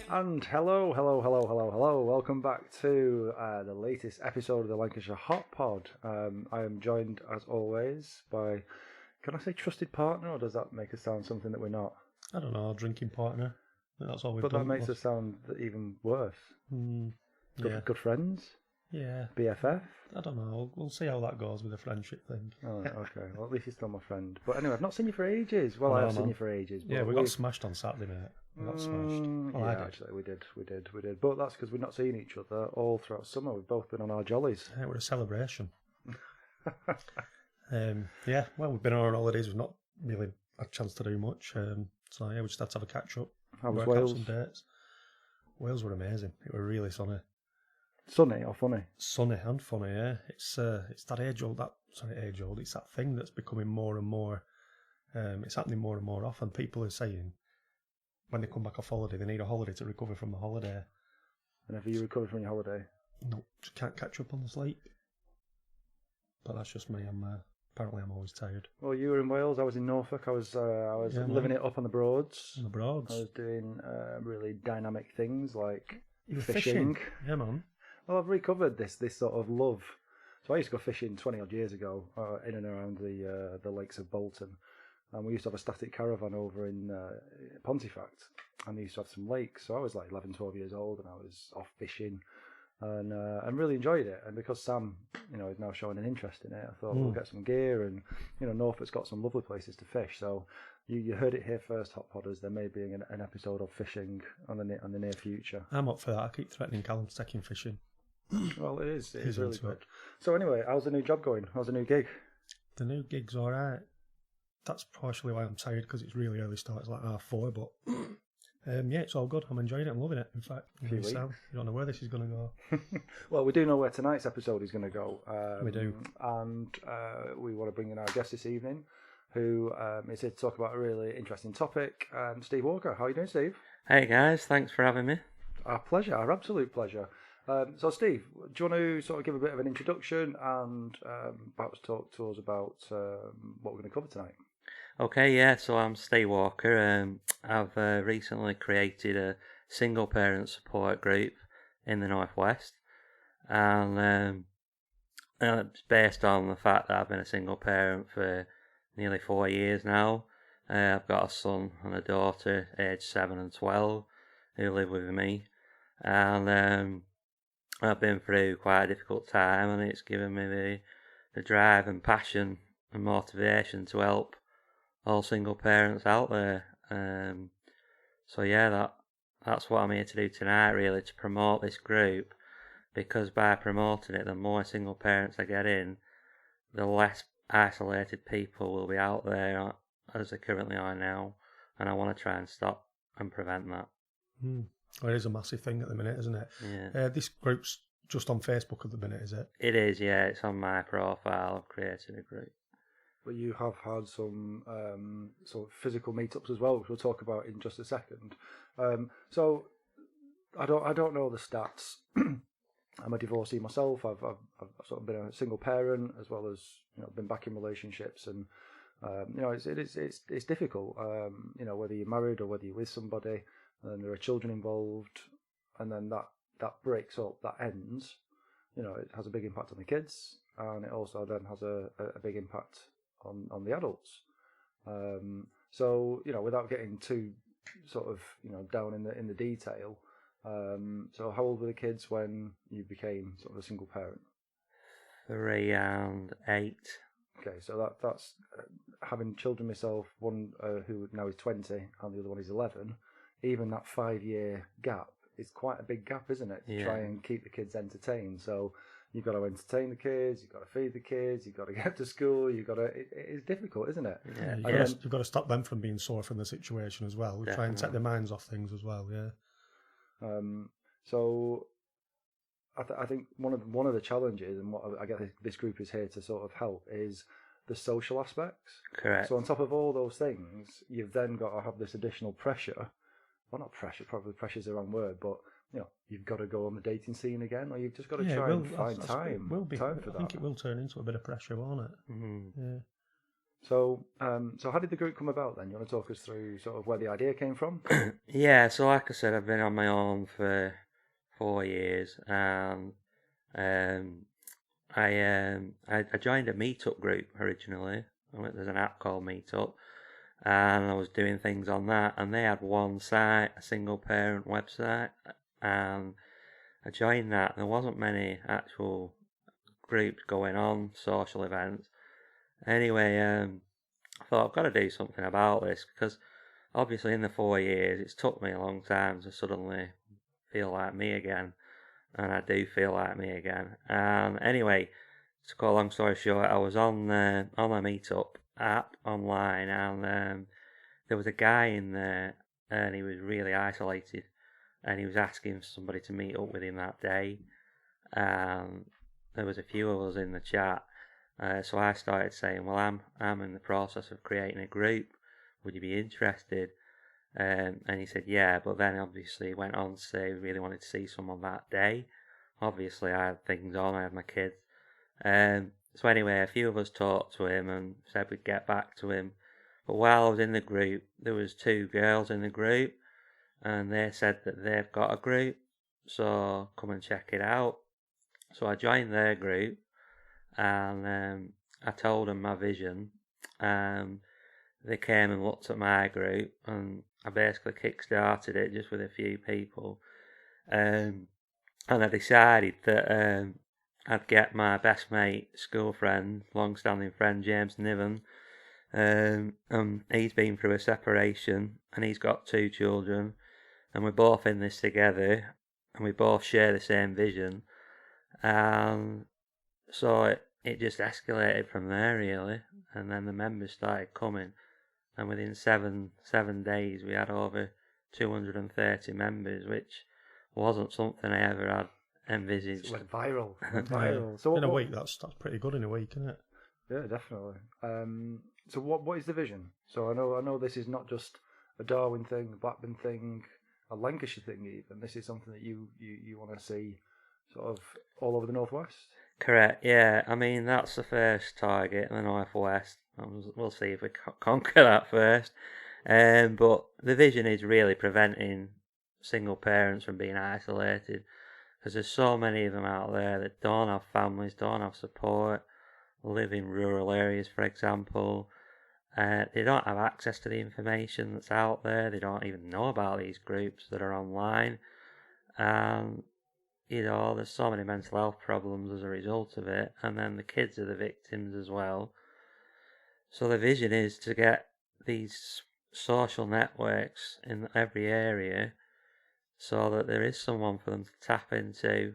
And hello. Welcome back to the latest episode of the Lancashire Hotpod. I am joined, as always, by, can I say trusted partner, or does that make us sound something that we're not? I don't know, drinking partner. I think that's all we've But done. that makes us sound even worse. Yeah. Good friends? Yeah. BFF? I don't know. We'll see how that goes with the friendship thing. Oh, okay. Well, at least you're still my friend. But anyway, I've not seen you for ages. Well, I have seen you for ages. But Yeah, we got smashed on Saturday, mate. We got smashed. Well, yeah, I did. actually, we did. But that's because we've not seen each other all throughout summer. We've both been on our jollies. Yeah, it was a celebration. Yeah, well, we've been on our holidays. We've not really had a chance to do much. So, yeah, we just had to have a catch-up. How was work Wales? out some dates. Wales were amazing. It were really sunny. Sunny or funny? Sunny and funny, yeah. It's that age-old... It's that thing that's becoming more and more... it's happening more and more often. People are saying when they come back off holiday, they need a holiday to recover from the holiday. And have you recovered from your holiday? No, just can't catch up on the sleep. But that's just me. Apparently I'm always tired. Well, you were in Wales. I was in Norfolk. I was living it up on the Broads. On the Broads. I was doing really dynamic things like You were fishing. Yeah, man. Well, I've recovered this sort of love. So I used to go fishing 20 odd years ago in and around the lakes of Bolton. And we used to have a static caravan over in Pontefract, and they used to have some lakes. So I was like 11, 12 years old, and I was off fishing, and really enjoyed it. And because Sam, is now showing an interest in it, I thought we'll get some gear, and Norfolk's got some lovely places to fish. So you heard it here first, Hot Podders. There may be an episode of fishing on the near future. I'm up for that. I keep threatening Callum to take him fishing. Well, it is. It is He's really into good. it. So anyway, how's the new job going? How's the new gig? The new gig's all right. That's partially why I'm tired, because it's really early start. It's like 4:30, but yeah, it's all good. I'm enjoying it. I'm loving it. In fact, Sam, you don't know where this is going to go. Well, we do know where tonight's episode is going to go. We do. And we want to bring in our guest this evening, who is here to talk about a really interesting topic. Steve Walker. How are you doing, Steve? Hey guys, thanks for having me. Our pleasure, our absolute pleasure. So, Steve, do you want to sort of give a bit of an introduction and perhaps talk to us about what we're going to cover tonight? Okay, yeah, so I'm Steve Walker. I've recently created a single parent support group in the Northwest, and it's based on the fact that I've been a single parent for nearly 4 years now. I've got a son and a daughter, aged 7 and 12, who live with me, and I've been through quite a difficult time, and it's given me the drive and passion and motivation to help all single parents out there. So yeah, that's what I'm here to do tonight, really, to promote this group, because by promoting it, the more single parents I get in, the less isolated people will be out there as they currently are now, and I want to try and stop and prevent that. Well, it is a massive thing at the minute, isn't it? Yeah. This group's just on Facebook at the minute, is it? It is, yeah. It's on my profile. I've created a group. But you have had some sort of physical meetups as well, which we'll talk about in just a second. So I don't know the stats. I'm a divorcee myself. I've sort of been a single parent as well as been back in relationships, and it's difficult. Whether you're married or whether you're with somebody, and then there are children involved, and then that breaks up, that ends. It has a big impact on the kids, and it also then has a big impact on the adults. So without getting too sort of down in the detail, so how old were the kids when you became sort of a single parent? 3 and 8. Okay, so that's having children myself, one who now is 20 and the other one is 11. Even that 5-year gap is quite a big gap, isn't it? To try and keep the kids entertained. So you've got to entertain the kids, you've got to feed the kids, you've got to get to school, it's difficult, isn't it? Yeah, you've got to stop them from being sore from the situation as well. Definitely. Try and take their minds off things as well, yeah. So I think one of the challenges, and what I guess this group is here to sort of help, is the social aspects. Correct. So on top of all those things, you've then got to have this additional pressure. Well, not pressure, probably pressure's the wrong word, but you've got to go on the dating scene again, or you've just got to try and find time for that. I think it will turn into a bit of pressure, won't it? Mm-hmm. Yeah. So, so how did the group come about then? You want to talk us through sort of where the idea came from? Yeah, so like I said, I've been on my own for 4 years, and I joined a meetup group originally. There's an app called Meetup, and I was doing things on that, and they had one site, a single parent website, and I joined that. There wasn't many actual groups going on, social events. Anyway, I thought I've got to do something about this, because obviously in the 4 years it's took me a long time to suddenly feel like me again, and I do feel like me again. And anyway, to cut a long story short, I was on my Meetup app online, and there was a guy in there, and he was really isolated, and he was asking somebody to meet up with him that day. And there was a few of us in the chat, so I started saying, well, I'm in the process of creating a group, would you be interested? And he said yeah, but then obviously went on to say he really wanted to see someone that day. Obviously I had things on, I had my kids. So anyway, a few of us talked to him and said we'd get back to him. But while I was in the group, there was 2 girls in the group, and they said that they've got a group, so come and check it out. So I joined their group, and I told them my vision. They came and looked at my group, and I basically kick-started it just with a few people. And I decided that I'd get my best mate, school friend, long-standing friend, James Niven. And he's been through a separation, and he's got 2 children, and we're both in this together, and we both share the same vision. And so it just escalated from there, really. And then the members started coming, and within seven days we had over 230 members, which wasn't something I ever had envisaged. It went viral. Yeah. So in a week, that's pretty good in a week, isn't it? Yeah, definitely. So what is the vision? So I know this is not just a Darwin thing, a Blackburn thing, a Lancashire thing even. This is something that you want to see sort of all over the Northwest. Correct, yeah. I mean, that's the first target in the Northwest. We'll see if we conquer that first. But the vision is really preventing single parents from being isolated, because there's so many of them out there that don't have families, don't have support, live in rural areas, for example. They don't have access to the information that's out there. They don't even know about these groups that are online. And there's so many mental health problems as a result of it, and then the kids are the victims as well. So the vision is to get these social networks in every area, so that there is someone for them to tap into.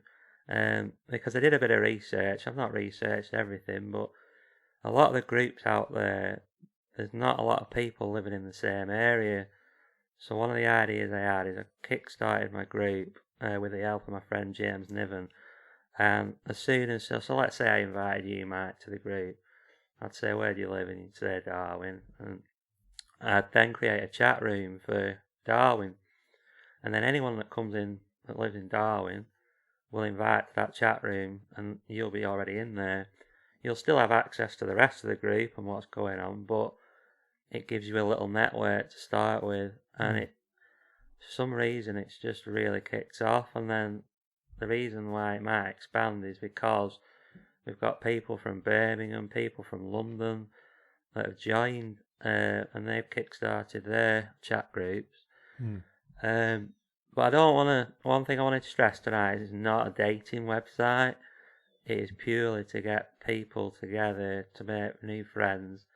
Because I did a bit of research. I've not researched everything, but a lot of the groups out there, there's not a lot of people living in the same area. So one of the ideas I had is I kick-started my group with the help of my friend James Niven. And as soon as, so let's say I invited you, Mike, to the group. I'd say, where do you live? And you'd say Darwin. And I'd then create a chat room for Darwin. And then anyone that comes in that lives in Darwin will invite to that chat room, and you'll be already in there. You'll still have access to the rest of the group and what's going on, but it gives you a little network to start with, and for some reason it's just really kicked off. And then the reason why it might expand is because we've got people from Birmingham, people from London that have joined, and they've kick-started their chat groups. But I don't want to, one thing I wanted to stress tonight is it's not a dating website. It is purely to get people together, to make new friends.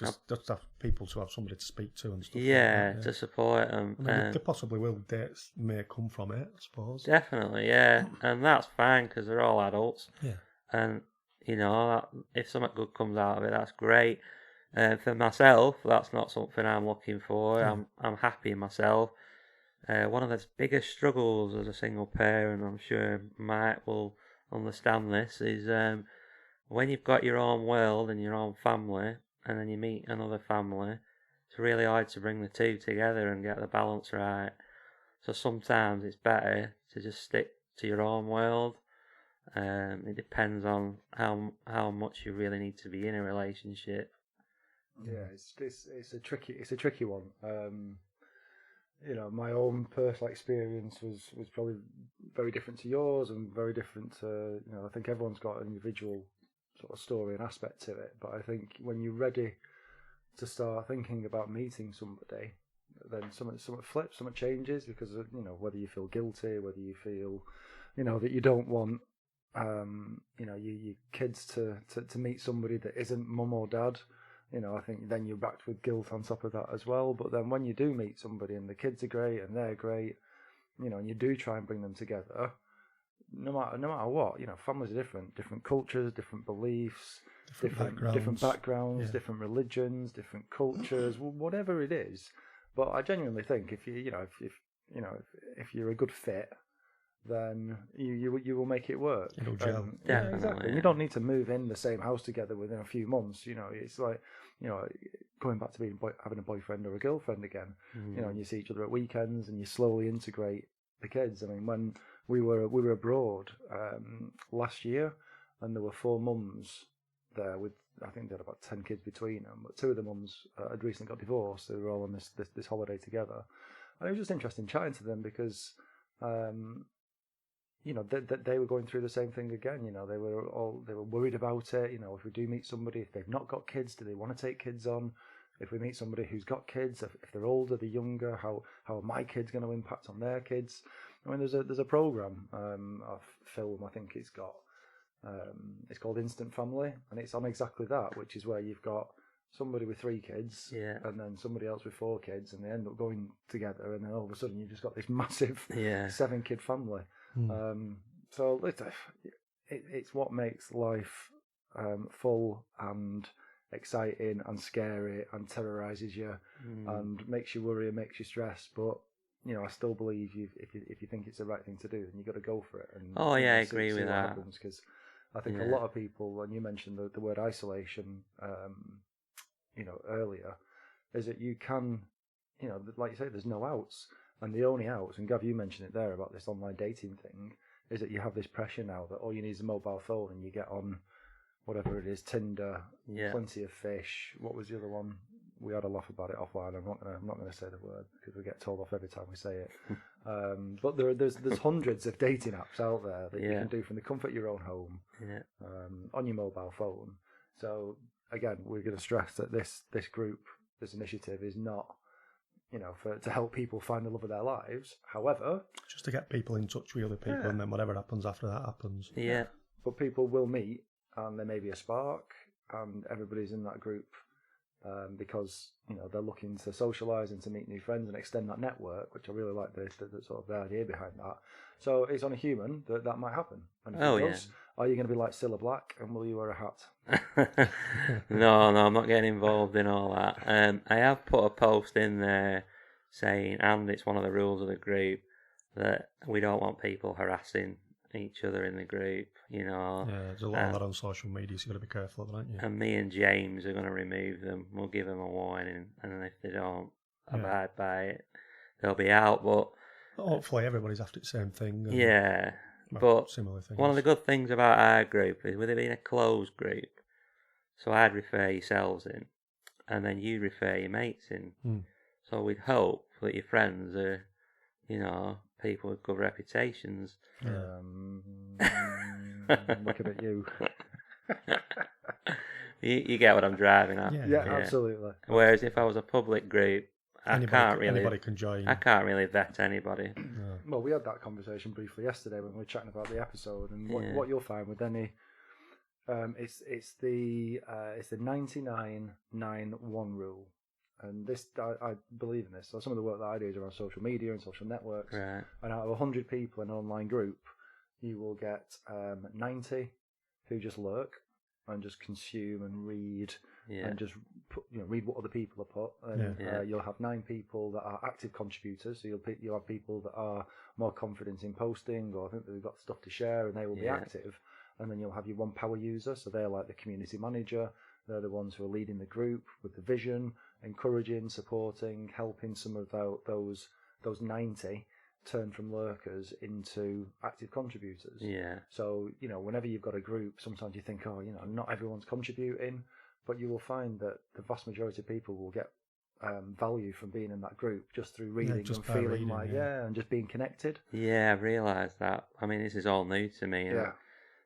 Just have people to have somebody to speak to and stuff. Yeah, like that, to support them. I mean, there possibly will dates may come from it, I suppose. Definitely, yeah. And that's fine, because they're all adults. Yeah. And, if something good comes out of it, that's great. For myself, that's not something I'm looking for. Yeah. I'm happy myself. One of the biggest struggles as a single parent, I'm sure Mike will understand this, is when you've got your own world and your own family, and then you meet another family, it's really hard to bring the two together and get the balance right. So sometimes it's better to just stick to your own world. It depends on how much you really need to be in a relationship. Yeah, it's a tricky one. My own personal experience was probably very different to yours, and very different to I think everyone's got an individual sort of story and aspect to it. But I think when you're ready to start thinking about meeting somebody, then something flips, something changes, because whether you feel guilty, whether you feel that you don't want your kids to meet somebody that isn't mum or dad. I think then you're backed with guilt on top of that as well. But then when you do meet somebody and the kids are great and they're great, and you do try and bring them together, no matter what, families are different cultures, different beliefs, different backgrounds, yeah. different religions, different cultures, whatever it is. But I genuinely think if you're a good fit, then you will make it work. It'll gel. Yeah, exactly. Yeah. You don't need to move in the same house together within a few months. It's like going back to having a boyfriend or a girlfriend again. And you see each other at weekends, and you slowly integrate the kids. I mean, when we were abroad last year, and there were 4 mums there with, I think they had about 10 kids between them. But 2 of the mums had recently got divorced. They were all on this holiday together, and it was just interesting chatting to them because. They were going through the same thing again. They were worried about it. If we do meet somebody, if they've not got kids, do they want to take kids on? If we meet somebody who's got kids, if they're older, they're younger, how are my kids going to impact on their kids? I mean, there's a program, a film, I think it's called Instant Family, and it's on exactly that, which is where you've got somebody with 3 kids, and then somebody else with 4 kids, and they end up going together, and then all of a sudden you've just got this massive 7-kid family. So it's what makes life full and exciting and scary and terrorizes you and makes you worry and makes you stress. But I still believe if you think it's the right thing to do, then you've got to go for it. And I agree with that. Because I think a lot of people, and you mentioned the word isolation, earlier, is that you can, like you say, there's no outs. And the only outs, and Gav, you mentioned it there about this online dating thing, is that you have this pressure now that all you need is a mobile phone and you get on whatever it is, Tinder, Plenty of Fish. What was the other one? We had a laugh about it offline. I'm not gonna say the word because we get told off every time we say it. But there's hundreds of dating apps out there that you can do from the comfort of your own home, on your mobile phone. So again, we're going to stress that this group, this initiative, is not to help people find the love of their lives. However, just to get people in touch with other people, and then whatever happens after that happens. Yeah. But people will meet, and there may be a spark, and everybody's in that group because they're looking to socialise and to meet new friends and extend that network, which I really like the sort of the idea behind that. So it's on a human that might happen. And if it does, are you going to be like Cilla Black, and will you wear a hat? No, I'm not getting involved in all that. I have put a post in there saying, and it's one of the rules of the group, that we don't want people harassing each other in the group, Yeah, there's a lot of that on social media, so you've got to be careful of that, aren't you? And me and James are going to remove them. We'll give them a warning, and if they don't abide by it, they'll be out. But hopefully everybody's after the same thing. But similar things. One of the good things about our group is with it being a closed group, so I'd refer yourselves in, and then you refer your mates in. So we'd hope that your friends are, people with good reputations. Looking at you. You get what I'm driving at. Yeah, absolutely. Whereas if I was a public group, anybody can join. I can't really vet anybody. No. Well, we had that conversation briefly yesterday when we were chatting about the episode, and what you'll find with any, it's the 99-9-1 rule, and this I believe in this. So some of the work that I do is around social media and social networks, Right. and out of 100 people in an online group, you will get 90 who just lurk and just consume and read and just read what other people have put. And you'll have 9 people that are active contributors. So you'll have people that are more confident in posting, or I think they've got stuff to share, and they will be active. And then you'll have your one power user. So they're like the community manager. They're the ones who are leading the group with the vision, encouraging, supporting, helping some of those 90 turn from lurkers into active contributors. Yeah. So, whenever you've got a group, sometimes you think, not everyone's contributing. but you will find that the vast majority of people will get value from being in that group just through reading just and by feeling reading, like and just being connected. Yeah, I've realised that. I mean, this is all new to me. And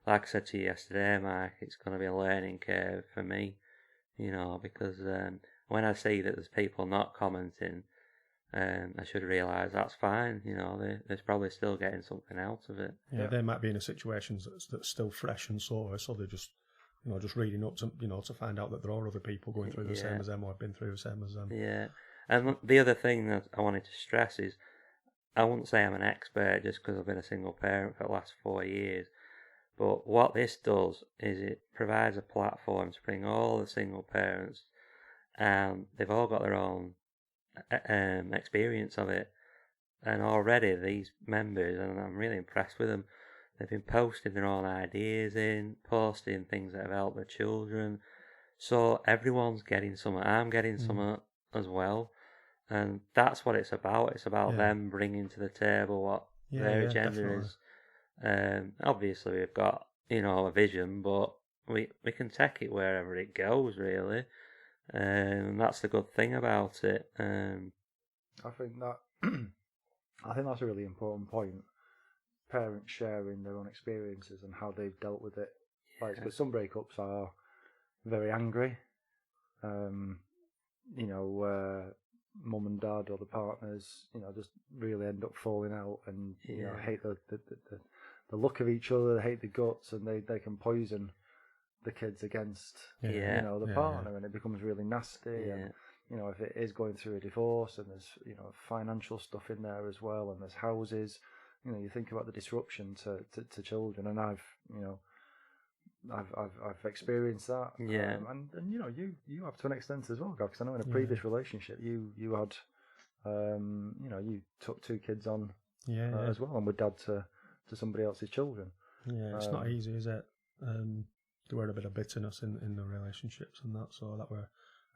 like I said to you yesterday, Mike, it's going to be a learning curve for me, because when I see that there's people not commenting, I should realise that's fine. They're probably still getting something out of it. Yeah, they might be in a situation that's still fresh and sore, so they're just, just reading up to, to find out that there are other people going through the same as them or have been through the same as them. Yeah, and the other thing that I wanted to stress is, I wouldn't say I'm an expert just because I've been a single parent for the last 4 years, but what this does is it provides a platform to bring all the single parents, and they've all got their own experience of it, and already these members, and I'm really impressed with them, they've been posting their own ideas posting things that have helped their children, so everyone's getting some. I'm getting some as well, and that's what it's about. It's about them bringing to the table what their agenda definitely is. Obviously we've got a vision, but we can take it wherever it goes, really. And that's the good thing about it. I think that's a really important point. Parents sharing their own experiences and how they've dealt with it. Because some breakups are very angry. Mum and dad or the partners, just really end up falling out and hate the look of each other, hate the guts, and they can poison the kids against the partner, and it becomes really nasty. And if it is going through a divorce, and there's financial stuff in there as well, and there's houses, you think about the disruption to children, and I've experienced that. And you have to an extent as well, Gav, because I know in a previous relationship you had you took 2 kids on as well, and were dad to somebody else's children. It's not easy, is it? There were a bit of bitterness in the relationships and that, so that were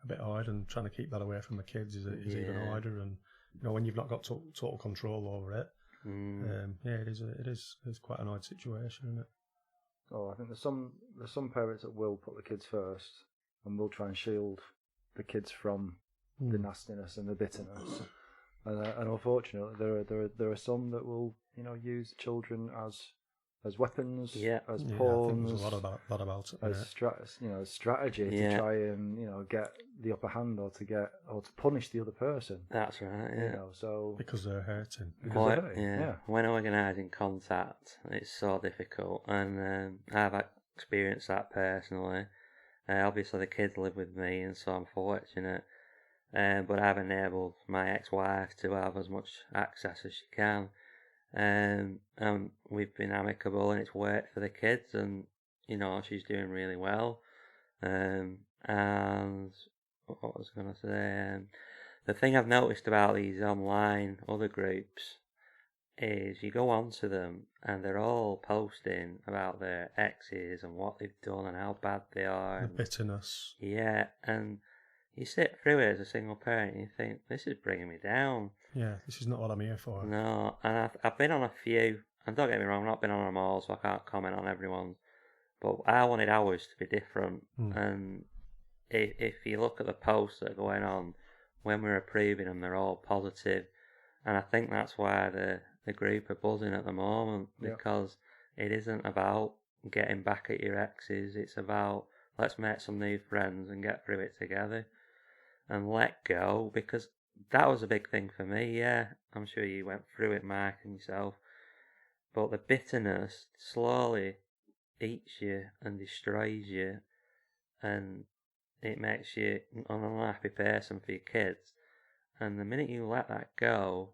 a bit hard, and trying to keep that away from the kids is even harder. And when you've not got total control over it, it is quite an odd situation, isn't it? Oh, I think there's some parents that will put the kids first and will try and shield the kids from the nastiness and the bitterness. And unfortunately, there are some that will use children as weapons, as pawns. There's a lot about it. As strategy to try and get the upper hand, or to punish the other person. That's right. Yeah. So because they're hurting. When organising contact, it's so difficult, and I've experienced that personally. Obviously, the kids live with me, and so I'm fortunate. But I've enabled my ex-wife to have as much access as she can. And we've been amicable, and it's worked for the kids, and she's doing really well. And what was I going to say? The thing I've noticed about these online other groups is you go onto them and they're all posting about their exes and what they've done and how bad they are. The bitterness. Yeah, and you sit through it as a single parent and you think, this is bringing me down. Yeah, this is not what I'm here for. No, and I've been on a few, and don't get me wrong, I've not been on them all, so I can't comment on everyone's, but I wanted ours to be different. And if you look at the posts that are going on, when we're approving them, they're all positive, and I think that's why the group are buzzing at the moment, because it isn't about getting back at your exes, it's about let's make some new friends and get through it together and let go, because that was a big thing for me. I'm sure you went through it, Mike, and yourself, but the bitterness slowly eats you and destroys you, and it makes you an unhappy person for your kids. And the minute you let that go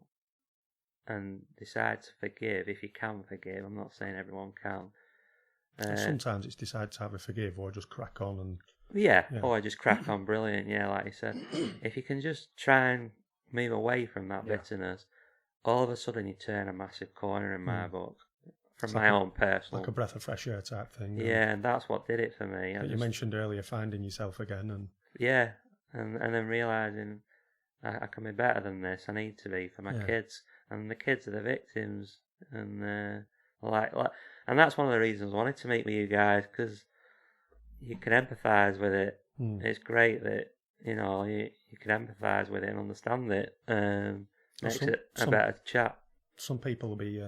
and decide to forgive, if you can forgive, I'm not saying everyone can. Sometimes it's decide to either forgive or just crack on and... or just crack on, brilliant, like you said. If you can just try and move away from that bitterness, all of a sudden you turn a massive corner in my book, from my own personal... Like a breath of fresh air type thing. And that's what did it for me. You mentioned earlier finding yourself again. And and then realising I can be better than this, I need to be for my kids, and the kids are the victims, and and that's one of the reasons I wanted to meet with you guys, because you can empathise with it, it's great that you can empathise with it and understand it. Makes it a better chat. Some people will be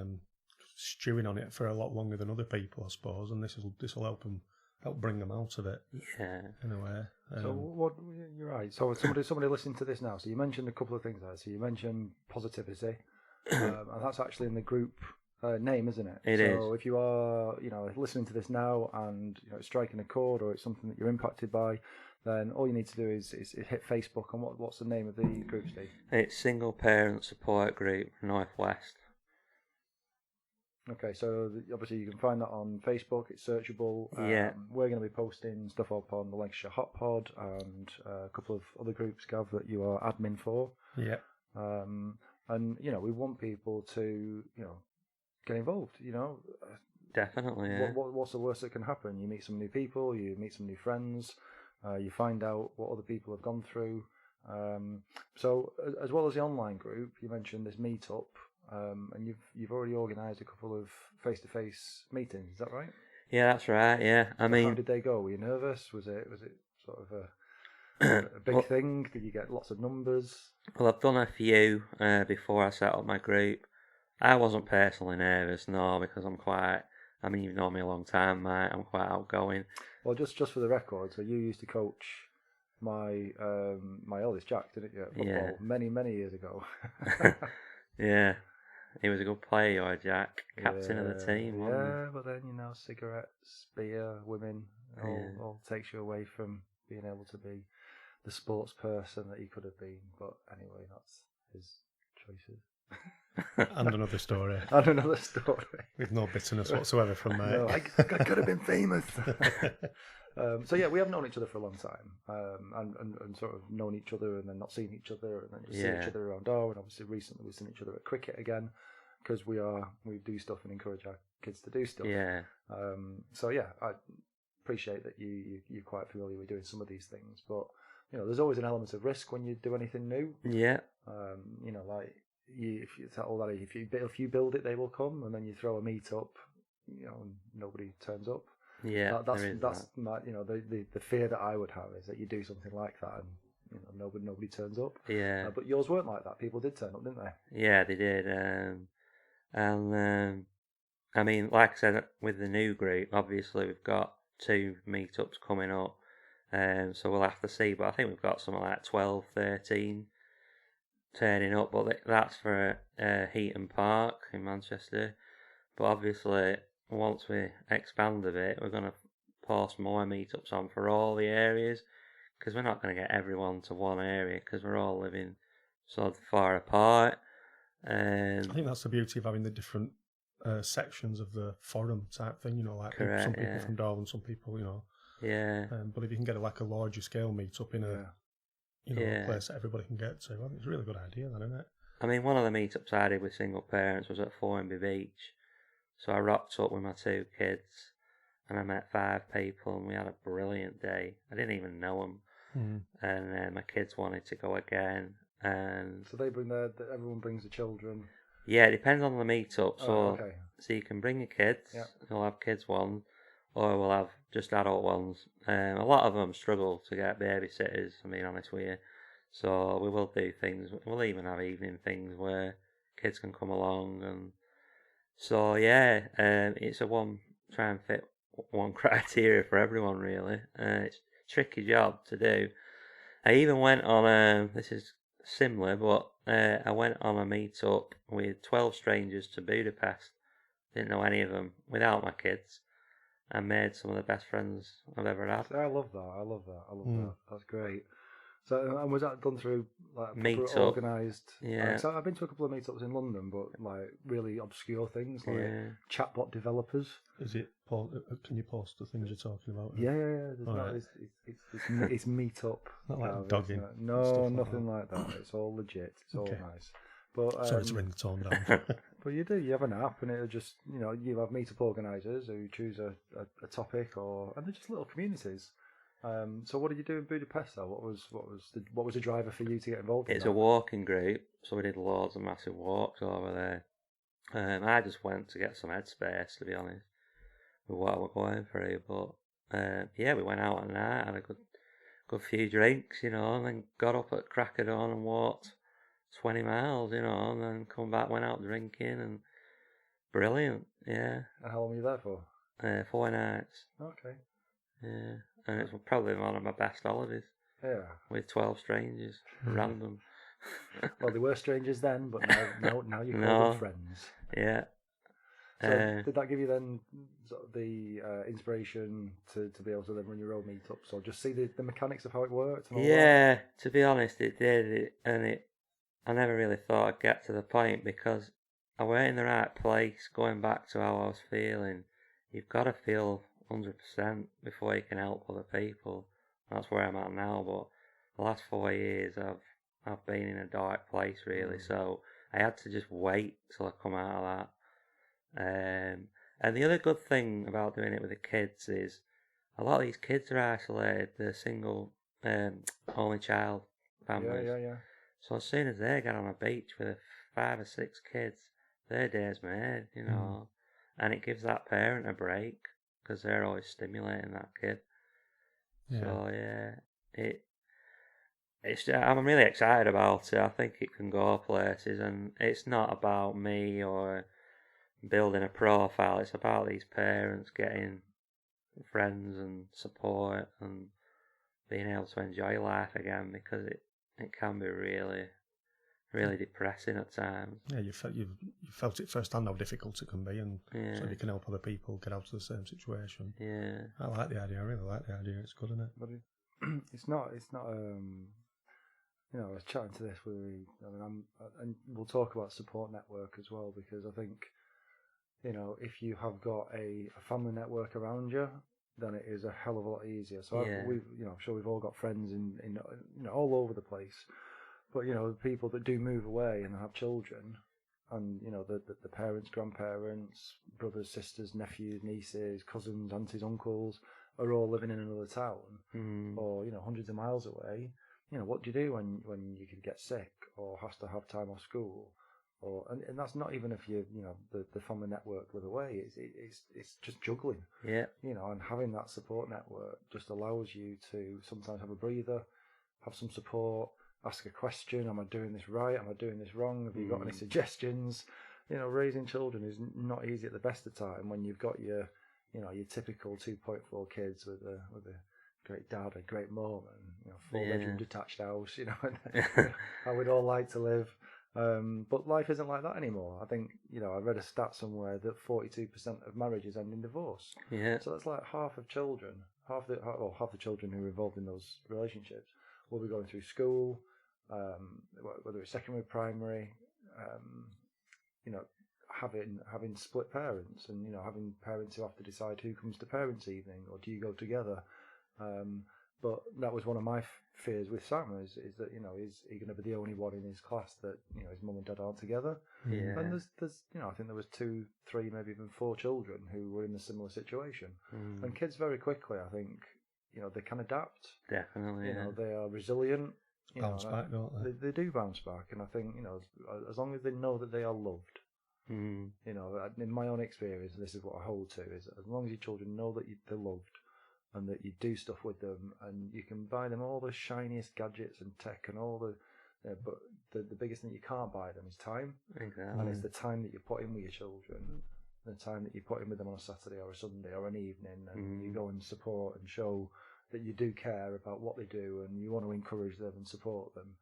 stewing on it for a lot longer than other people, I suppose, and this will help bring them out of it. Yeah. In a way. So you're right. So somebody listening to this now. So you mentioned a couple of things there. So you mentioned positivity, and that's actually in the group name, isn't it? It is. So if you are, listening to this now and it's striking a chord or it's something that you're impacted by, then all you need to do is hit Facebook. And what's the name of the group, Steve? It's Single Parent Support Group Northwest. Okay, so obviously you can find that on Facebook. It's searchable. Yeah. We're going to be posting stuff up on the Lancashire Hotpod and a couple of other groups, Gav, that you are admin for. Yeah. And we want people to get involved. Definitely. Yeah. What's the worst that can happen? You meet some new people. You meet some new friends. You find out what other people have gone through. So as well as the online group, you mentioned this meetup. And you've already organised a couple of face-to-face meetings. Is that right? Yeah, that's right. Yeah, I mean, how did they go? Were you nervous? Was it sort of a big thing? Did you get lots of numbers? Well, I've done a few before I set up my group. I wasn't personally nervous, no, because you've known me a long time, mate. I'm quite outgoing. Well, just for the record, so you used to coach my eldest Jack, didn't you? At football, many years ago. Yeah. He was a good player, Jack, captain of the team. Yeah, but then cigarettes, beer, women, all takes you away from being able to be the sports person that he could have been. But anyway, that's his choices. And another story. With no bitterness whatsoever from me. No, I could have been famous. So yeah, we have known each other for a long time, and sort of known each other and then not seen each other and then just seen each other around Darwin. Obviously, recently we've seen each other at cricket again because we do stuff and encourage our kids to do stuff. Yeah. So yeah, I appreciate that you're quite familiar with doing some of these things, but there's always an element of risk when you do anything new. Yeah. If you build it, they will come, and then you throw a meet up, and nobody turns up. Yeah, that's my, the fear that I would have is that you do something like that and nobody turns up. Yeah. But yours weren't like that. People did turn up, didn't they? Yeah, they did. I mean, like I said, with the new group, obviously we've got 2 meetups coming up, so we'll have to see. But I think we've got something like 12, 13 turning up. But that's for Heaton Park in Manchester. But obviously, once we expand a bit, we're going to post more meetups on for all the areas, because we're not going to get everyone to one area because we're all living sort of far apart. I think that's the beauty of having the different sections of the forum type thing, like correct, some people from Darwin, some people, Yeah. But if you can get a larger scale meetup in a place that everybody can get to, I think it's a really good idea, then, isn't it? I mean, one of the meetups I did with single parents was at Formby Beach. So I rocked up with my 2 kids and I met 5 people and we had a brilliant day. I didn't even know them. And my kids wanted to go again. And so they everyone brings the children. Yeah, it depends on the meetup. So, okay. So you can bring your kids. Yeah. We'll have kids ones, or we'll have just adult ones. A lot of them struggle to get babysitters, I'm being honest with you. So we will do things. We'll even have evening things where kids can come along. And so yeah, it's try and fit one criteria for everyone really. It's a tricky job to do. I even went on this is similar, but I went on a meet-up with 12 strangers to Budapest. Didn't know any of them without my kids, and made some of the best friends I've ever had. I love that. That's great. So, and was that done through meetup organised? Yeah. So I've been to a couple of meetups in London, but really obscure things like chatbot developers. Is it? Can you post the things you're talking about? Yeah. It's meetup. Not like dogging. No, nothing like that. It's all legit. It's all nice. But sorry to bring the tone down. But you do. You have an app, and it'll just you have meetup organisers who choose a topic, and they're just little communities. So what did you do in Budapest though? What was the driver for you to get involved in It's a walking group, so we did loads of massive walks over there. I just went to get some headspace, to be honest, with what we're going through. But we went out at night, had a good few drinks, you know, and then got up at crack of dawn and walked 20 miles, you know, and then come back, went out drinking, and brilliant, yeah. And how long were you there for? 4 nights. Okay. Yeah, and it's probably one of my best holidays. Yeah. With 12 strangers, random. Well, they were strangers then, but now you call them friends. Yeah. So did that give you then sort of the inspiration to be able to then run your own meetups, or just see the mechanics of how it worked? And all that? To be honest, it did, I never really thought I'd get to the point, because I weren't in the right place. Going back to how I was feeling, you've got to feel 100% before you can help other people. That's where I'm at now. But the last 4 years, I've been in a dark place really. So I had to just wait till I come out of that. And the other good thing about doing it with the kids is a lot of these kids are isolated. They're single, only child families. Yeah. So as soon as they get on a beach with 5 or 6 kids, their day's made, you know. And it gives that parent a break, because they're always stimulating that kid. Yeah. So yeah, I'm really excited about it. I think it can go places, and it's not about me or building a profile. It's about these parents getting friends and support and being able to enjoy life again, because it can be really, really depressing at times. Yeah, you felt it firsthand how difficult it can be, and so you can help other people get out of the same situation. Yeah, I like the idea. I really like the idea. It's good, isn't it? But it's not. You know, I was chatting to this and we'll talk about support network as well, because I think, you know, if you have got a family network around you, then it is a hell of a lot easier. So I'm sure we've all got friends in you know, all over the place. But, you know, the people that do move away and have children, and, you know, the parents, grandparents, brothers, sisters, nephews, nieces, cousins, aunties, uncles are all living in another town or, you know, hundreds of miles away. You know, what do you do when you could get sick or has to have time off school? And that's not even if you know, the family network live away. It's just juggling. Yeah. You know, and having that support network just allows you to sometimes have a breather, have some support, ask a question. Am I doing this right? Am I doing this wrong? Have you got any suggestions? You know, raising children is not easy at the best of time when you've got your typical 2.4 kids with a great dad, a great mom, and, you know, 4-bedroom detached house. You know, how we'd all like to live. But life isn't like that anymore. I think, you know, I read a stat somewhere that 42% of marriages end in divorce. Yeah. So that's like half the children who are involved in those relationships will be going through school, whether it's secondary, primary, you know, having split parents, and, you know, having parents who have to decide who comes to parents' evening, or do you go together. But that was one of my fears with Sam is that, you know, is he going to be the only one in his class that, you know, his mum and dad aren't together? Yeah. And there's you know, I think there was 2, 3, maybe even 4 children who were in a similar situation. And kids very quickly, I think, you know, they can adapt. Definitely. You know, they are resilient. Bounce back, don't they? They do bounce back, and I think, you know, as long as they know that they are loved. You know, in my own experience, and this is what I hold to, is as long as your children know that they're loved, and that you do stuff with them, and you can buy them all the shiniest gadgets and tech and all but the biggest thing you can't buy them is time. Exactly. And it's the time that you put in with your children, the time that you put in with them on a Saturday or a Sunday or an evening, and you go and support and show that you do care about what they do, and you want to encourage them and support them.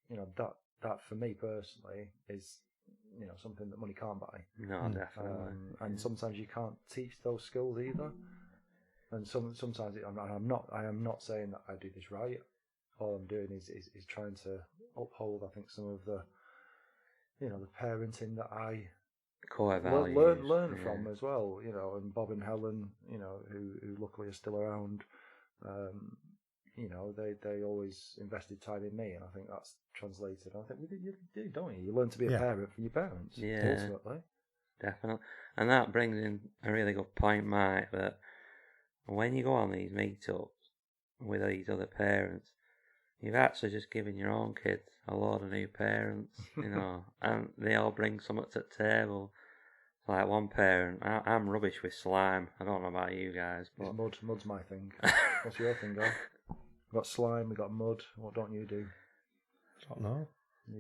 You know, that for me personally is, you know, something that money can't buy. No, definitely. And sometimes you can't teach those skills either. And sometimes I am not saying that I do this right. All I'm doing is trying to uphold, I think, some of the, you know, the parenting that I core values learn from as well. You know, and Bob and Helen, you know, who luckily are still around. You know, they always invested time in me, and I think that's translated. I think you do, don't you? You learn to be a parent from your parents. Yeah, ultimately. Definitely, and that brings in a really good point, Mike. That when you go on these meetups with these other parents, you've actually just given your own kids a load of new parents, you know, and they all bring something to the table. Like one parent, I'm rubbish with slime. I don't know about you guys, but Mud's my thing. What's your thing, guy? We've got slime, we've got mud. What don't you do? I don't know.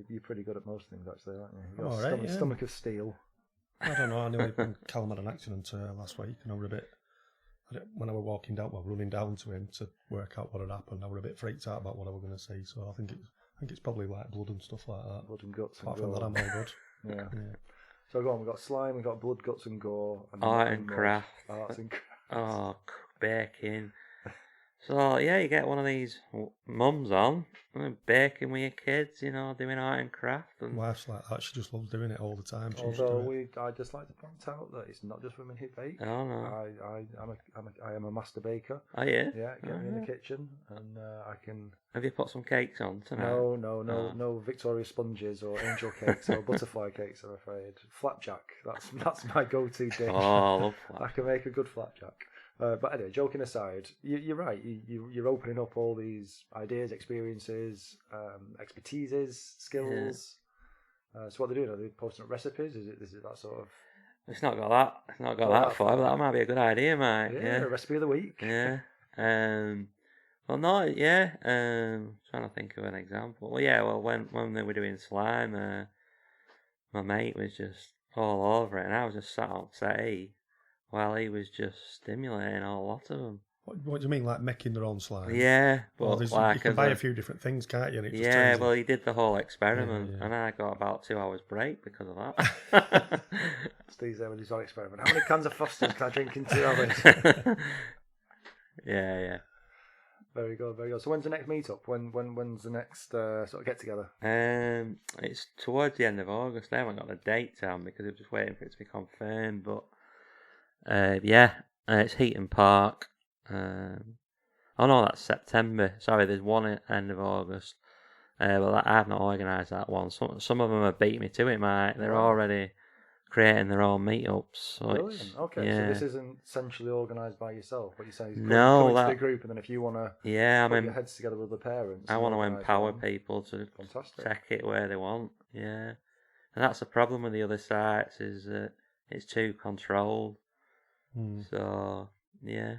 You're pretty good at most things, actually, aren't you? You've I'm got all right, yeah. stomach of steel. I don't know. Anyway, when Callum had an accident last week, and I were a bit. When I were walking down, running down to him to work out what had happened, I were a bit freaked out about what I were going to see. So I think it's probably like blood and stuff like that. Blood and guts. Apart and from gore. that, I'm all good. Yeah. Yeah. So go on. We've got slime. We've got blood, guts, and gore. And Art and mud. craft. Arts and craft. Oh, baking. So yeah, you get one of these mums on and baking with your kids, you know, doing art and craft. And Wife's like that. She just loves doing it all the time. She although I just like to point out that it's not just women who bake. oh no, I am a master baker. oh yeah, Yeah, get me in the kitchen, and I can. Have you put some cakes on tonight? No Victoria sponges or angel cakes or butterfly cakes. I'm afraid flapjack. That's my go-to dish. Oh, I love I that. can make a good flapjack. But anyway, joking aside, you're right. You're opening up all these ideas, experiences, expertises, skills. So what they're doing? Are they posting up recipes? Is it that sort of? It's not got that. It's not got that far, but that might be a good idea, mate. Yeah, recipe of the week. Yeah. Well, no, yeah. Trying to think of an example. Well, yeah. Well, when they were doing slime, my mate was just all over it, and I was just sat on settee while he was just stimulating a lot of them. What do you mean, like making their own slime? Yeah, Well, but you like can buy a few different things, can't you? And it just yeah, turns well, he did the whole experiment, Yeah. and I got about 2 hours break because of that. Steve's there with his own experiment. How many cans of Foster's can I drink in 2 hours? yeah. Very good, very good. So when's the next meetup? When's the next sort of get together? It's towards the end of August. I haven't got the date down because I'm just waiting for it to be confirmed. But it's Heaton Park. Oh no, that's September. Sorry, there's one at end of August. Well, I have not organised that one. Some of them have beat me to it, mate. They're already creating their own meetups. So Brilliant. Okay, so this isn't essentially organised by yourself. What you're saying is come into the group, and then if you want to put your heads together with the parents. I want to empower people to take it where they want. Yeah, and that's the problem with the other sites is that it's too controlled. So yeah.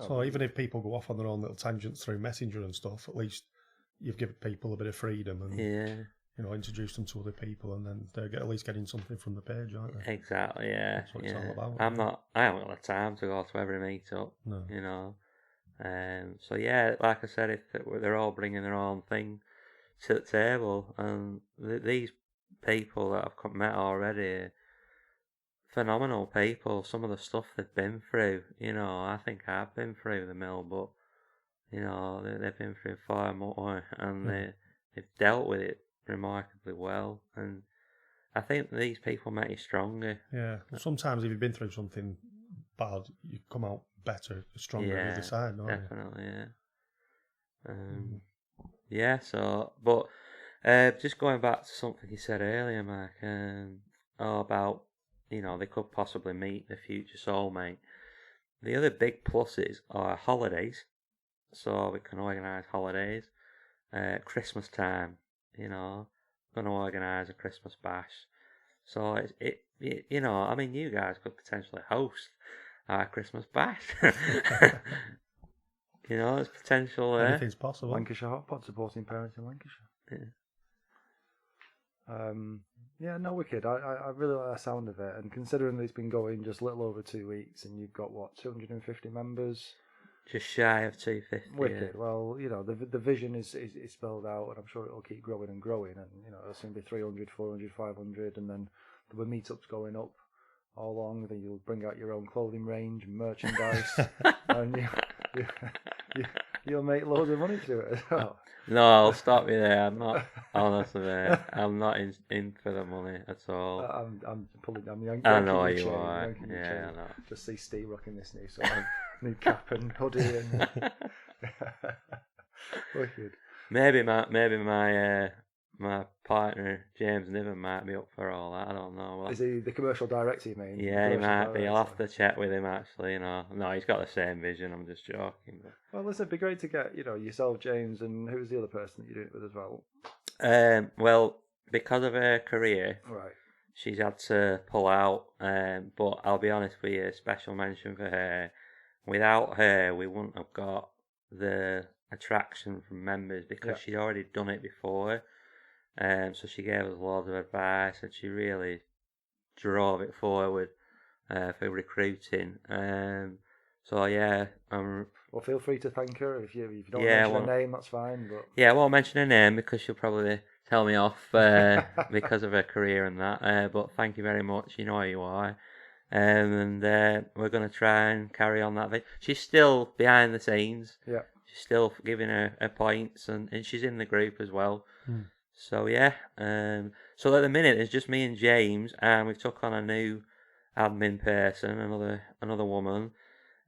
So even if people go off on their own little tangents through Messenger and stuff, at least you've given people a bit of freedom and introduce them to other people, and then they're at least getting something from the page, aren't they? Exactly, yeah. That's what it's all about. I haven't got the time to go to every meetup. No. You know. So yeah, like I said, if they're all bringing their own thing to the table, and these people that I've met already. Phenomenal people. Some of the stuff they've been through, I think I've been through the mill, but they've been through far more, and they've dealt with it remarkably well. And I think these people make you stronger. Yeah. Sometimes if you've been through something bad, you come out better, stronger on the other side, don't definitely, yeah. So, but just going back to something you said earlier, Mark, about. They could possibly meet the future soulmate. The other big pluses are holidays. So we can organise holidays. Christmas time, going to organise a Christmas bash. So you guys could potentially host our Christmas bash. There's potential there. Anything's possible. Lancashire Hotpod supporting parents in Lancashire. Yeah. Wicked. I really like the sound of it, and considering that it's been going just a little over 2 weeks, and you've got 250 members, just shy of 250. Wicked. Yeah. Well, the vision is spelled out, and I'm sure it'll keep growing and growing, and there's going to be 300, 400, 500, and then there'll be meetups going up all along. Then you'll bring out your own clothing range and merchandise, and you'll make loads of money through it as well. No, I'll stop you there. I'm not, honestly, mate. I'm not in for the money at all. I'm pulling. I know you are. Yeah, I know. Just see Steve rocking this new sort of new cap and hoodie and. Wicked. Maybe my partner James Niven might be up for all that. I don't know. Is he the commercial director, you mean? Yeah, he might be. I'll have to chat with him actually. No, he's got the same vision. I'm just joking. But. Well, listen, it'd be great to get yourself, James, and who's the other person that you're doing it with as well. Well, because of her career, right, she's had to pull out. But I'll be honest with you, special mention for her. Without her, we wouldn't have got the attraction from members because she'd already done it before. So she gave us loads of advice and she really drove it forward for recruiting. So yeah, well, feel free to thank her if you don't yeah, mention her name. That's fine. But yeah, I won't mention her name because she'll probably tell me off because of her career and that. But thank you very much. You know who you are. And we're going to try and carry on that. She's still behind the scenes. Yeah. She's still giving her points and she's in the group as well. So yeah. So at the minute it's just me and James, and we've took on a new admin person, another woman,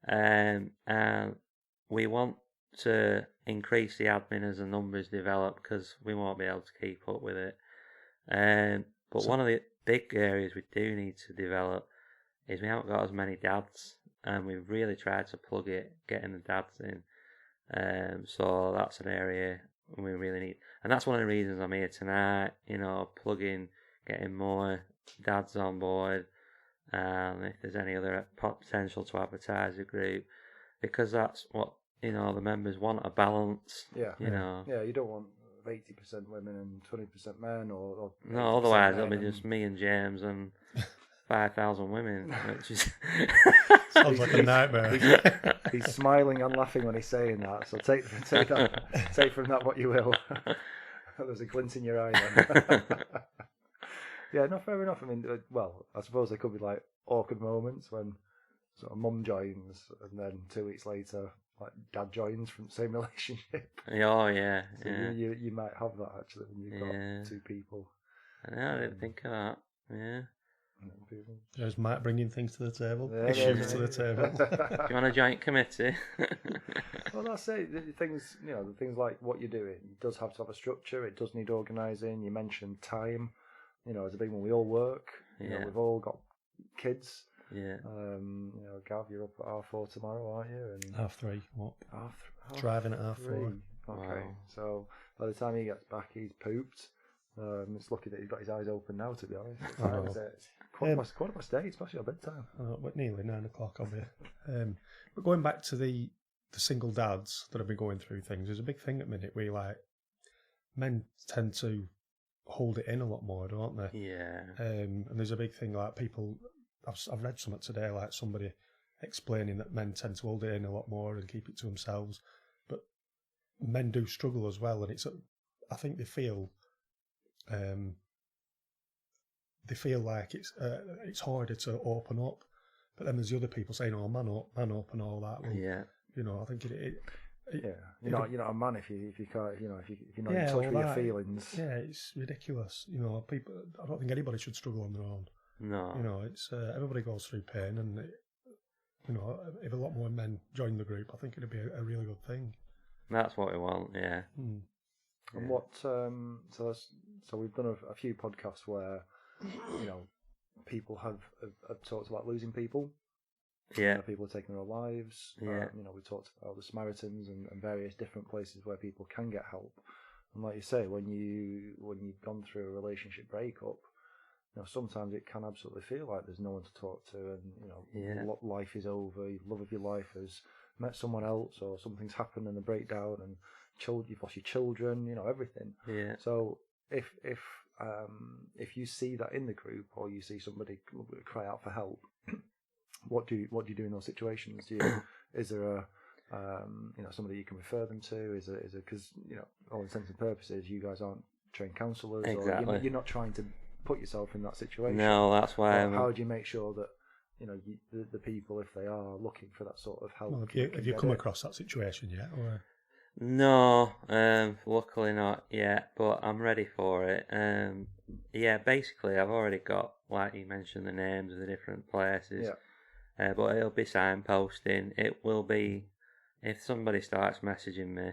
and we want to increase the admin as the numbers develop because we won't be able to keep up with it. But one of the big areas we do need to develop is we haven't got as many dads, and we've really tried to plug it, getting the dads in. So that's an area we really need, and that's one of the reasons I'm here tonight. You know, plugging, getting more dads on board, and if there's any other potential to advertise the group, because that's what the members want, a balance. Yeah. You know. Yeah, you don't want 80% women and 20% men, or no, otherwise it'll be just me and James and 5,000 women, which is sounds like a nightmare. He's smiling and laughing when he's saying that. So take from that what you will. There's a glint in your eye then. Yeah, no, fair enough. I mean, well, I suppose there could be like awkward moments when sort of mum joins, and then 2 weeks later, like dad joins from the same relationship. Oh yeah, So yeah. You might have that actually when you've got two people. I didn't think of that. Yeah. There's Matt bringing things to the table, Yeah, issues to the table. Do you want a joint committee? Well, that's it. The things like what you're doing, it does have to have a structure. It does need organising. You mentioned time. It's a big one. We all work. We've all got kids. Yeah. Gav, you're up at 4:30 tomorrow, aren't you? And 3:30. What? Driving at 4:30. Okay. Wow. So by the time he gets back, he's pooped. It's lucky that he's got his eyes open now, to be honest. It's quarter past 8, it's past your bedtime. Nearly 9 o'clock, I'll be. But going back to the single dads that have been going through things, there's a big thing at the minute where like men tend to hold it in a lot more, don't they? Yeah. And there's a big thing like people. I've read something today, like somebody explaining that men tend to hold it in a lot more and keep it to themselves, but men do struggle as well, and I think they feel like it's harder to open up, but then there's the other people saying, "Oh, man up," and all that. Well, yeah. I think you're not a man if you can't, if you're not in touch with your feelings. Yeah, it's ridiculous. People. I don't think anybody should struggle on their own. No. It's everybody goes through pain, and if a lot more men join the group, I think it'd be a really good thing. That's what we want. Yeah. And what? So we've done a few podcasts where people have talked about losing people. Yeah. People are taking their own lives. Yeah. We talked about the Samaritans and various different places where people can get help. And like you say, when you've gone through a relationship breakup, sometimes it can absolutely feel like there's no one to talk to, and life is over. Your love of your life has met someone else, or something's happened and a breakdown, and you've lost your children. Everything. Yeah. So if you see that in the group, or you see somebody cry out for help, what do you do in those situations? Is there a somebody you can refer them to? Is it because all intents and purposes, you guys aren't trained counsellors, exactly. or you're not trying to put yourself in that situation. No, that's why. How do you make sure that the people, if they are looking for that sort of help? Well, have you come across that situation yet? Or? No, luckily not yet, but I'm ready for it. Basically, I've already got, like you mentioned, the names of the different places. Yeah. But it'll be signposting. It will be, if somebody starts messaging me,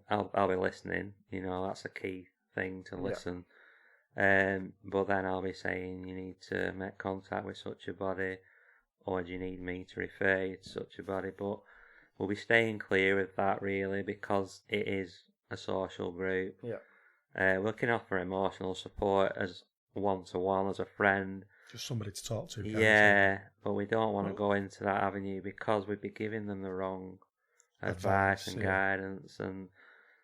I'll be listening. That's a key thing to listen. But then I'll be saying you need to make contact with such a body, or do you need me to refer you to such a body? But we'll be staying clear of that really, because it is a social group. Yeah. We can offer emotional support as one-to-one, as a friend. Just somebody to talk to. Yeah, but we don't want to go into that avenue because we'd be giving them the wrong advice and guidance, and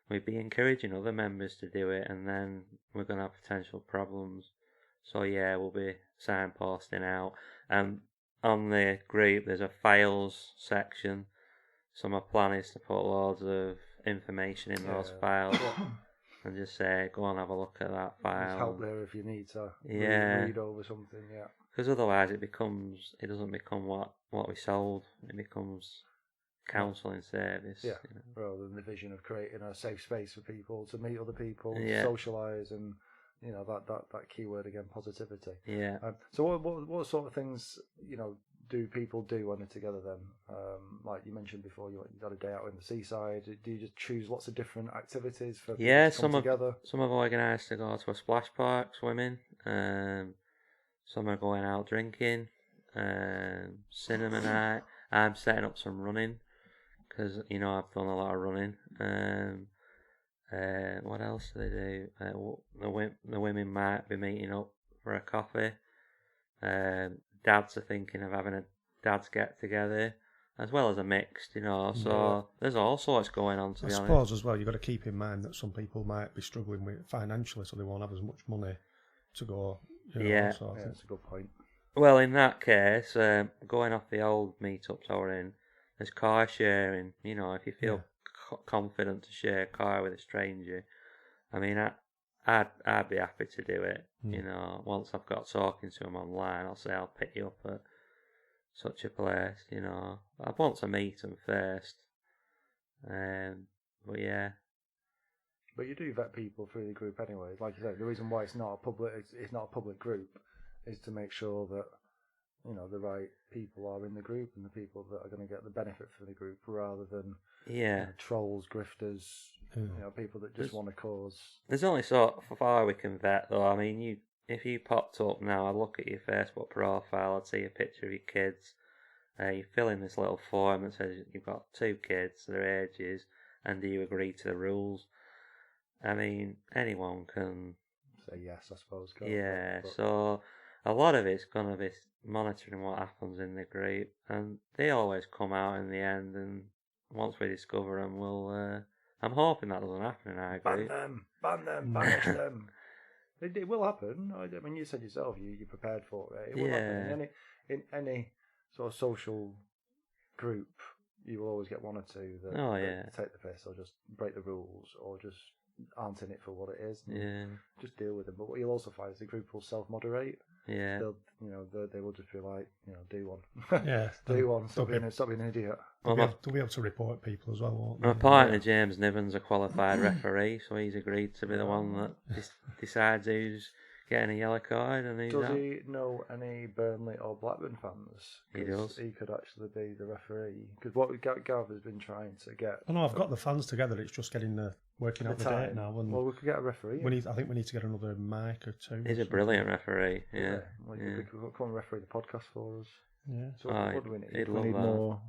we'd be encouraging other members to do it, and then we're going to have potential problems. So yeah, we'll be signposting out, and on the group there's a files section, so my plan is to put loads of information in those files and just say, go and have a look at that file. There's help there if you need to read over something, because otherwise it doesn't become what we sold, it becomes counselling service. Rather than the vision of creating a safe space for people to meet other people, socialise, and that keyword again, positivity. So what sort of things do people do when they're together then? Like you mentioned before, you had a day out in the seaside. Do you just choose lots of different activities for people to come together? Some have organised to go to a splash park swimming. Some are going out drinking. Cinema night. I'm setting up some running because I've done a lot of running. What else do they do? The women might be meeting up for a coffee. Dads are thinking of having a dads get together, as well as a mixed, So there's all sorts going on. I suppose as well, you've got to keep in mind that some people might be struggling with financially, so they won't have as much money to go. That's a good point. Well, in that case, going off the old meetups I were in, there's car sharing. If you feel confident to share a car with a stranger, I mean, I'd be happy to do it. Once I've got talking to them online, I'll say I'll pick you up at such a place. I'd want to meet them first. But yeah. But you do vet people through the group anyway. Like you said, the reason why it's not a public group is to make sure that the right people are in the group and the people that are going to get the benefit from the group, rather than trolls, grifters, people that just want to cause. There's only so far we can vet, though. I mean, if you popped up now, I'd look at your Facebook profile, I'd see a picture of your kids. You fill in this little form that says you've got 2 kids, their ages, and do you agree to the rules? I mean, anyone can say yes, I suppose. So a lot of it's going to be monitoring what happens in the group, and they always come out in the end, and once we discover them, we'll... I'm hoping that doesn't happen in our group. Ban them, banish them. It will happen. I mean, you said yourself, you're prepared for it. It will happen. In any sort of social group, you will always get one or two that take the piss, or just break the rules, or just aren't in it for what it is. Just deal with them. But what you'll also find is the group will self-moderate. They'll, they will just be like, do one. Do one. Stop being an idiot. They'll be able to report people as well, won't they? My partner, James Niven's a qualified referee, so he's agreed to be the one that decides who's getting a yellow card. And does he know any Burnley or Blackburn fans? He does. He could actually be the referee. Because what Gav has been trying to get... Oh no, I've got the fans together. It's just working out the date now. And well, we could get a referee. I think we need to get another mic or 2. He's a brilliant referee. We could come and referee the podcast for us. So what do we need? We need more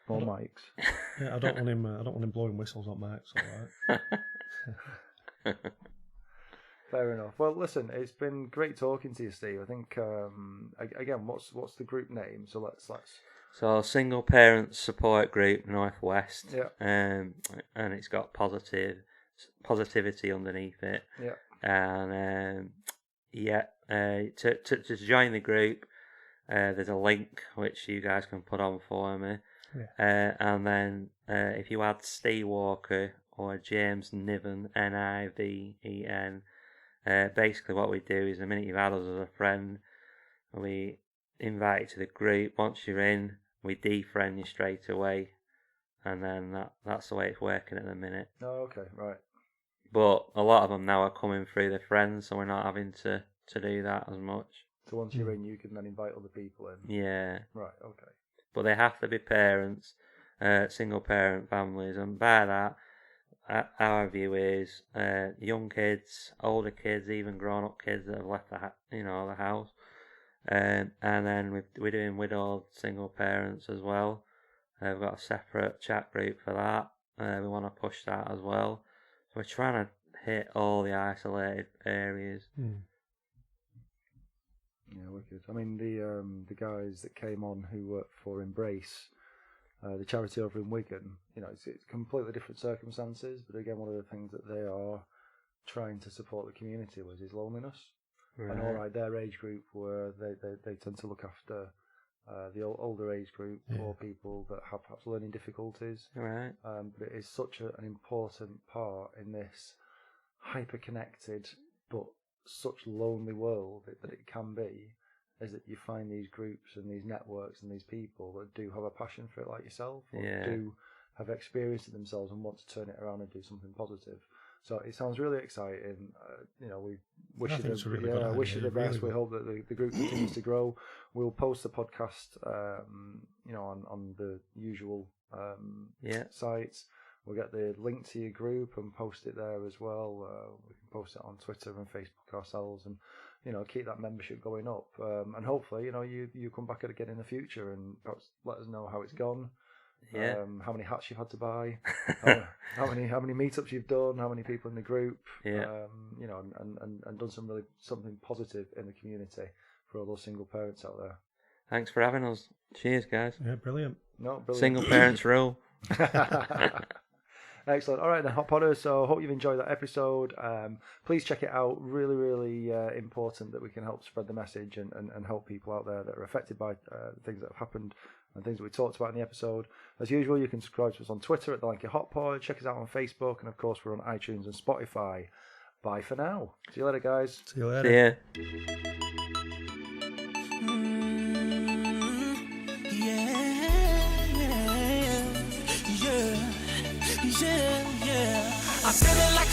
mics. I don't want him blowing whistles on mics. All right. Fair enough. Well, listen, it's been great talking to you, Steve. I think again, what's the group name? So let's. So single parent support group Northwest. And it's got positivity underneath it. And to join the group, there's a link which you guys can put on for me. And then if you add Steve Walker or James Niven, Niven, basically what we do is the minute you've had us as a friend, we invite you to the group. Once you're in, we defriend you straight away, and then that's the way it's working at the minute. Oh, okay, right. But a lot of them now are coming through their friends, so we're not having to do that as much. So once you're in, you can then invite other people in? Yeah. Right, okay. But they have to be parents, single parent families, and by that, our view is young kids, older kids, even grown-up kids that have left the house, and then we're doing widowed single parents as well. We've got a separate chat group for that. We want to push that as well. So we're trying to hit all the isolated areas. Yeah, wicked. I mean, the guys that came on who work for Embrace, the charity over in Wigan, it's completely different circumstances, but again, one of the things that they are trying to support the community with is loneliness. Right. And all right, their age group where they tend to look after the older age group for people that have perhaps learning difficulties. Right. But it is such an important part in this hyper-connected but such lonely world that it can be, is that you find these groups and these networks and these people that do have a passion for it like yourself, or do have experienced it themselves and want to turn it around and do something positive. So it sounds really exciting. We wish you the best. We hope that the group continues to grow. We'll post the podcast, on the usual sites. We'll get the link to your group and post it there as well. We can post it on Twitter and Facebook ourselves, and keep that membership going up. And hopefully, you come back again in the future and perhaps let us know how it's gone. Yeah. How many hats you've had to buy, how many meetups you've done, how many people in the group, and done something positive in the community for all those single parents out there. Thanks for having us. Cheers, guys. Yeah, brilliant. No, brilliant. Single parents rule. Excellent. All right, then, Hotpodders. So I hope you've enjoyed that episode. Please check it out. Really, really important that we can help spread the message and help people out there that are affected by things that have happened and things that we talked about in the episode. As usual, you can subscribe to us on Twitter at the Lancashire Hotpod. Check us out on Facebook, and of course, we're on iTunes and Spotify. Bye for now. See you later, guys. See you later. See ya. I feel it like